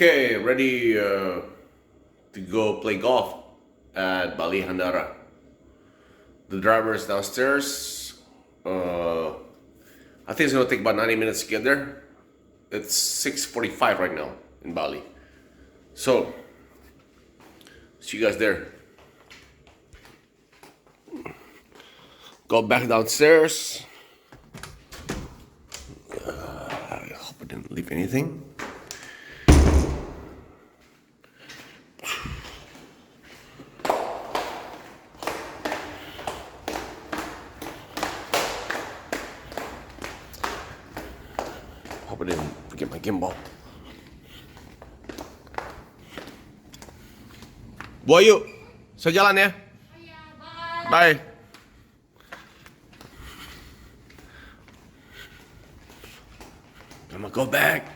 Okay, ready to go play golf at Bali Handara. The driver is downstairs. I think it's gonna take about 90 minutes to get there. It's 6:45 right now in Bali. So, see you guys there. Go back downstairs. I hope I didn't leave anything. Hope I didn't forget my gimbal. Bu Ayu, saya jalan ya. Bye. I'm gonna go back.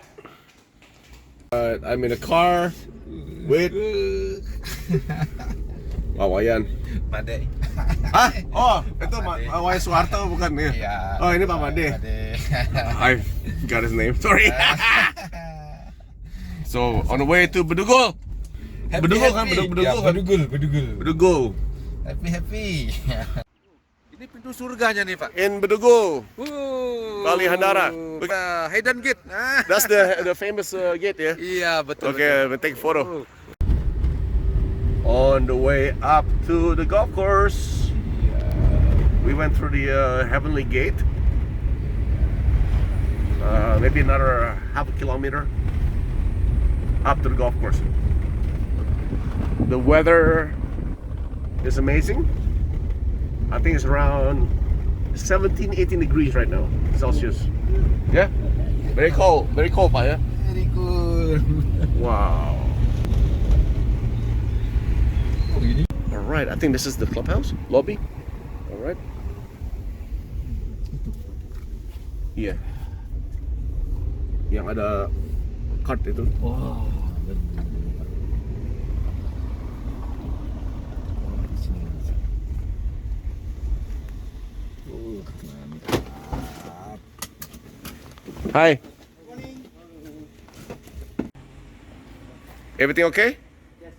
I'm in a car with Wayan. Made. Hah? Oh, itu Wayan Soeharto bukan ya? Iya. Oh, ini Pak Made. I forgot his name. Sorry. So on the way to Bedugul. Bedugul kan? Bedugul. Happy. Ini pintu surganya nih Pak. In Bedugul. Bali Handara. Hidden Gate. That's the famous gate ya. Iya betul. Okay, we'll take a photo. On the way up to the golf course, we went through the Heavenly Gate. Maybe another half a kilometer up to the golf course. The weather is amazing. I think it's around 17, 18 degrees right now, Celsius. Yeah? Very cold, Pak, yeah? Very cool. Wow. Alright, I think this is the clubhouse, lobby. Alright. Iya. Yang ada card itu. Wow. Hi. Everything okay? Yes.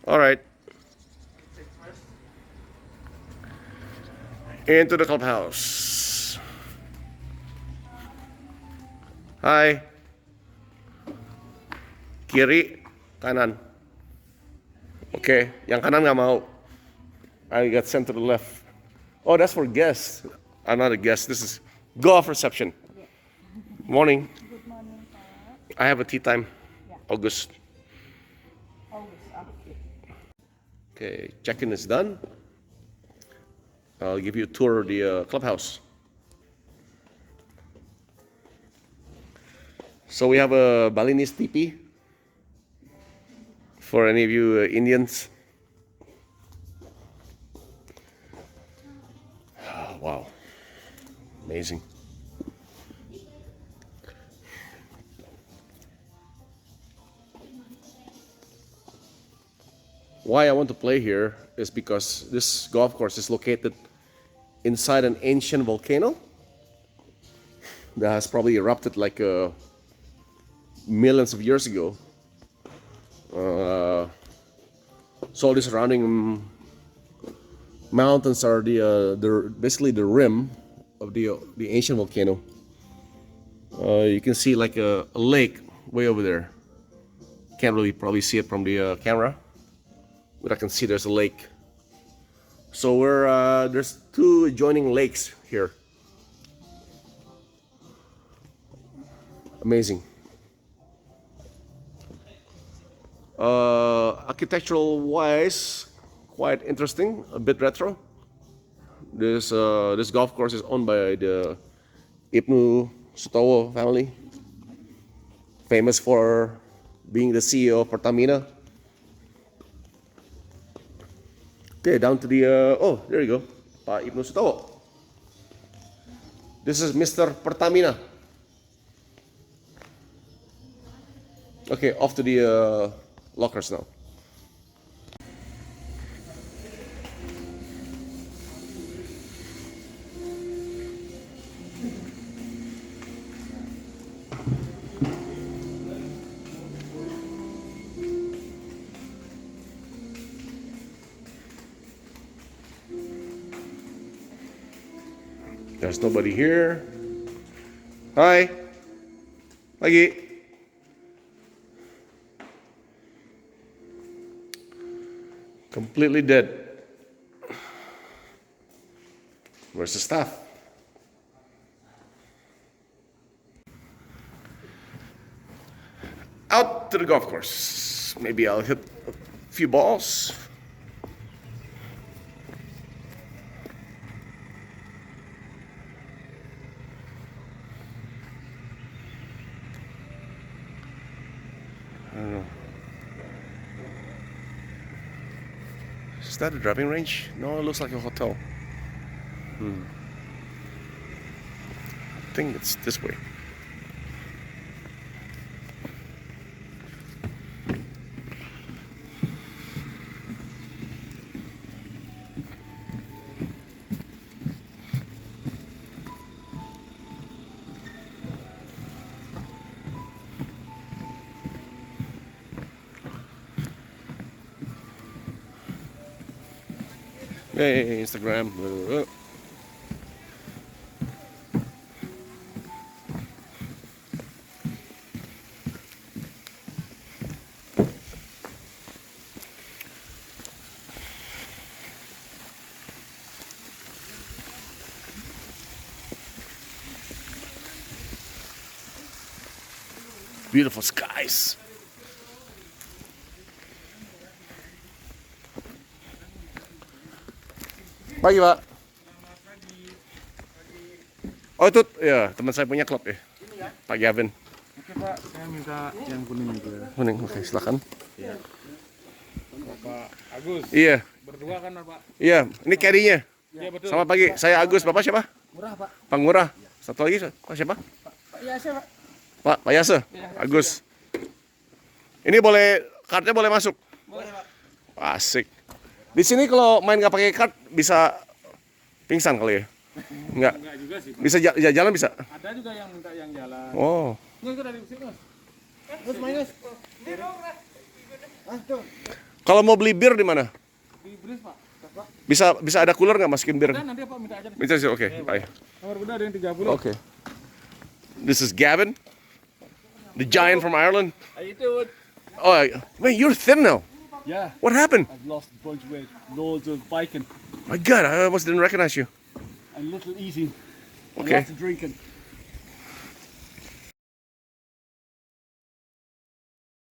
Alright. Into the clubhouse. Hi. Kiri, kanan. Okay, yang kanan nggak mau. I got sent to the left. Oh, that's for guests. I'm not a guest. This is golf reception. Morning. Good morning, Pak. I have a tea time. Yeah. August. Okay. Okay, check-in is done. I'll give you a tour of the clubhouse. So we have a Balinese teepee for any of you Indians. Oh, wow, amazing. Why I want to play here is because this golf course is located inside an ancient volcano that has probably erupted like millions of years ago. So all the surrounding mountains are basically the rim of the ancient volcano. You can see like a lake way over there. Can't really probably see it from the camera, but I can see there's a lake. So there's two adjoining lakes here. Amazing. Architectural wise, quite interesting, a bit retro. This golf course is owned by the Ibnu Sutowo family, famous for being the CEO of Pertamina. Okay, down to the, oh, there you go, Pak Ibnu Sutowo. This is Mr. Pertamina. Okay, off to the lockers now. There's nobody here. Hi. Lagi. Completely dead. Where's the staff? Out to the golf course. Maybe I'll hit a few balls. I don't know. Is that a driving range? No, it looks like a hotel. I think it's this way. Hey, Instagram. Beautiful skies. Pagi, Pak. Oh, itu ya teman saya punya klub ya. Pak Gavin. Oke Pak, saya minta yang kuning juga. Kuning, oke, silakan. Iya. Bapak Agus. Iya, Berdua kan Pak? iya. Ini carry-nya. Iya betul. Selamat pagi. Saya Agus. Bapak siapa? Murah Pak. Pak Ngurah. Satu lagi, Pak siapa? Pak Yasa Pak. Pak Yase. Agus. Ini boleh, kartnya boleh masuk. Boleh Pak. Asik. Di sini kalau main nggak pakai kart bisa pingsan kali ya? Nggak. Enggak juga sih Pak. Bisa jalan bisa? Ada juga yang minta yang jalan. Oh. Nggak dari sini Mas. Mas minus. Ah tuh. Kalau mau beli bir di mana? Di Bris Pak. Pak. Bisa ada cooler nggak masukin bir? Nah, nanti Pak minta aja. Bisa sih, oke. Bye. Nomor benda ada yang 30. Okay. This is Gavin, the giant from Ireland. How you doing? Oh, man, you're thin now. Yeah, What happened? I've lost a bunch of weight. Loads of biking My God, I almost didn't recognize you. and little eating. And Okay. lots of drinking.